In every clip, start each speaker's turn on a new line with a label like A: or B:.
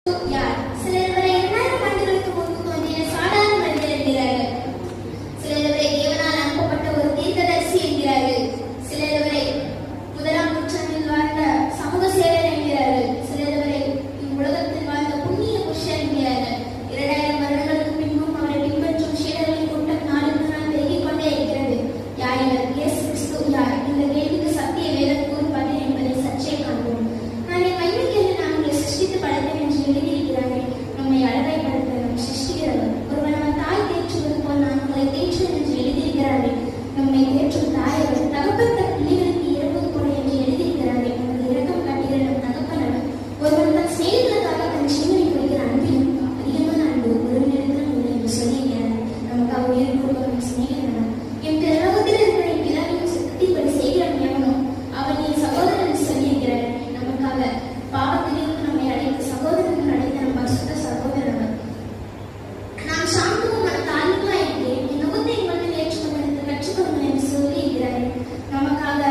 A: யார்? சிலர் இவரை 2000 ஆண்டுகளுக்கு முன்பு தோன்றிய சாதாரண மனிதர் என்கிறார்கள். சிலர் இவரை தேவனால் அனுப்பப்பட்ட ஒரு தீர்க்கதரிசி என்கிறார்கள். சிலர் இவரை முதலாம் நூற்றாண்டில் வாழ்ந்த சமூக சேவகர் என்கிறார்கள். சிலர் இவரை இவ்வுலகத்தில் வாழ்ந்த புண்ணிய புருஷர் என்கிறார்கள். 2000 வருடங்களுக்கு பின்பும் அவரை பின்பற்றும் சீடர்களின் கூட்டம் நாளுக்கு நாள் பெருகிக் கொண்டே இருக்கிறது. யார் இவர்? இயேசு கிறிஸ்து யார்? இந்த கேள்விக்கு சத்திய வேதம் கூறும் பதில் என்பதை சற்றே காண்போம். நான் என் மைமைக்கு நான் உங்களை சிருஷ்டித்து படைத்தேன் என்று எழுதியிருக்கிறாரே, நம்மை அழகைப்படுத்த நம் சிருஷ்டிக்கிறவர். ஒருவன் அவன் தாய் தேற்றுவது போல் நான் உங்களை தேற்றுவேன் என்று எழுதியிருக்கிறாரே, நம்மை தேற்றும் தாயவர். தகப்பன் தன் பிள்ளைகளுக்கு இறப்பது போல என்று எழுதியிருக்கிறாரே, நமது இரக்கம் காட்டுகிற நம் தகப்பன் அவர். ஒருவன் தன் சிநேகிதனுக்காக தன் ஜீவனை கொடுக்கிற அன்பிலும் அதிகமான அன்பு ஒருவனிடத்தில் உண்டு என்று சொல்லியிருக்கிறார். நமக்காக உயிர் கொடுக்கும் சிநேகிதன். என் பிறலோகத்தில் இருக்கிற என் பிதாவின் சித்தத்தின்படி செய்கிறவன் எவனோ அவன் என் சகோதரன் என்று சொல்லியிருக்கிறார். நமக்காக பாவத்திலிருந்து நம்மை அழைத்து சகோதரர்கள் அழைத்த நம் பரிசுத்த சகோதரர். நாம் சாந்தமும் தாழ்வுமா இருக்கிறேன், என் நுகத்தை மண்ணில் ஏற்றுக்கொண்டு கற்றுக்கொள்ளுங்கள் என்று சொல்லியிருக்கிறார். நமக்காக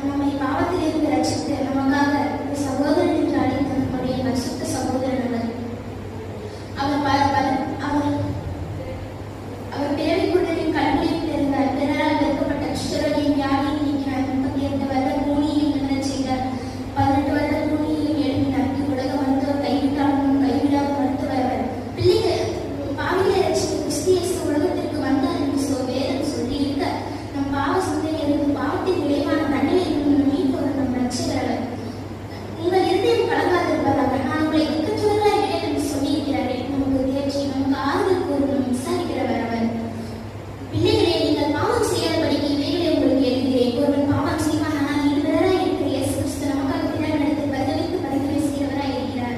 A: நம்மை பாவத்திலிருந்து ரட்சித்து நமக்காக சகோதரன் என்று அழைத்த நம்முடைய பரிசுத்த சகோதரர். அவர் பிறவிக்குள்ளரின் கல்வியில் இருந்தார். பிறரால் வெறுக்கப்பட்ட குஷ்டரோகியின் வியாதியை நீக்கினார். 38 வருட கூலியையும் நின்றச் செய்தார். 18 வருட கூலியையும் எழுப்பினார். இவ்வுலக மருத்துவர் கைவிட்டாலும் கைவிடாத மருத்துவர் அவர். பிள்ளைகள் பாவிகளை ரட்சிக்க கிறிஸ்து இயேசு உலகத்திற்கு வந்தார் என்று வேதம் சொல்லி இருக்க, நம் பாவ சிந்தையிலிருந்து பாவத்தின் விளைவான தண்டனையிலிருந்து மீட்பவர் நம் ரட்சகர் அவர். உங்கள் இருதயம் கலங்காதிருப்பதாக நான் உங்களை திக்கற்றவர்களாய் விடேன் என்று சொல்லியிருக்கிறாரே, நமக்கு தேற்றி நமக்கு ஆறுதல் கூறும் நம் விசாரிக்கிறவர் அவர். பிள்ளைகளே, நீங்கள் பாவம் செய்யாதபடிக்கு இவைகளை உங்களுக்கு எழுதுகிறேன். ஒருவன் பாவம் செய்வான், ஆனால் இருவராய் இருக்கிற இயேசு கிறிஸ்து நமக்காக பிதாவினிடத்தில் பரிதவித்து பரிந்து பேசுகிறவராய் இருக்கிறார்.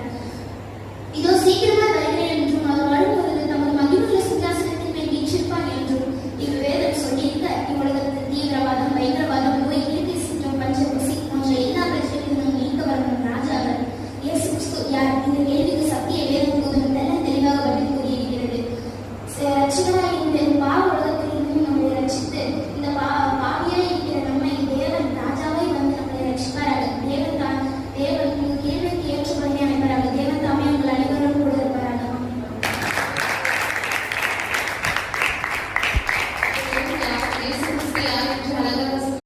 A: இதோ சீக்கிரமாக வருகிறேன் என்றும் அவர் வரும்பொழுது தமது மகிமையுள்ள சிங்காசனத்தின் மேல் வீற்றிருப்பான் என்றும் இவ்வேதம் சொல்லியிருக்க, இவ்வுலகத்தில் தீவிரவாதம், பயங்கரவாதம், நோய், இயற்கை சீற்றம், பஞ்சம், பசி போன்ற எல்லா பிரச்சனைகளும் நீக்க வரும் ராஜா அவர். இயேசு கிறிஸ்து யார்? இந்த கேள்விக்கு சத்திய வேதம் போதும் தெளிவாக பதில் கூறியிருக்கிறது.